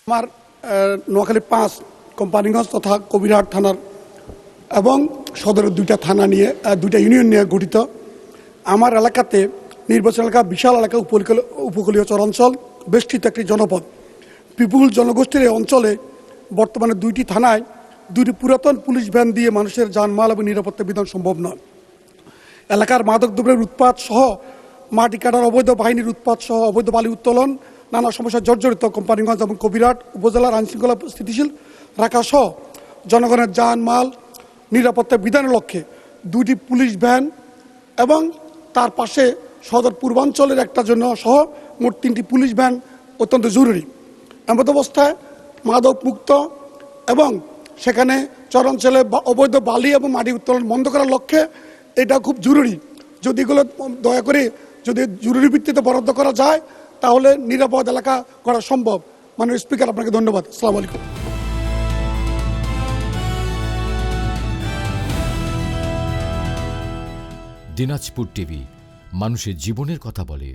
আমার নোয়াখালী ৫ কোম্পানিগঞ্জ তথা কবিরহাট থানার এবং সদরের দুইটা থানা নিয়ে দুইটা ইউনিয়ন নিয়ে গঠিত। আমার এলাকাতে নির্বাচন এলাকা বিশাল এলাকা, উপকূলীয় চরাঞ্চল বেষ্টিত একটি জনপদ। বিপুল জনগোষ্ঠীর এই অঞ্চলে বর্তমানে দুইটি থানায় দুইটি পুরাতন পুলিশ ভ্যান দিয়ে মানুষের জানমাল এবং নিরাপত্তা বিধান সম্ভব নয়। এলাকার মাদকদ্রব্যের উৎপাত সহ মাটি কাটার অবৈধ বাহিনীর উৎপাত সহ অবৈধ বালি উত্তোলন নানা সমস্যা জর্জরিত কোম্পানিগঞ্জ এবং কবিরহাট উপজেলার আইনশৃঙ্খলা স্থিতিশীল রাখা সহ জনগণের জানমাল নিরাপত্তা বিধানের লক্ষ্যে দুইটি পুলিশ ভ্যান এবং তার পাশে সদর পূর্বাঞ্চলের একটা জন্য সহ মোট 3টি পুলিশ ভ্যান অত্যন্ত জরুরি। এমত অবস্থায় মাদক মুক্ত এবং সেখানে চরাঞ্চলে অবৈধ বালি এবং মাটি উত্তোলন বন্ধ করার লক্ষ্যে এটা খুব জরুরি। যদি এগুলো দয়া করে যদি জরুরি ভিত্তিতে বরাদ্দ করা যায় তাহলে নিরাপদ এলাকা করা সম্ভব। মাননীয় স্পিকার, আপনাকে ধন্যবাদ। আসসালামু আলাইকুম। দিনাজপুর টিভি, মানুষের জীবনের কথা বলে।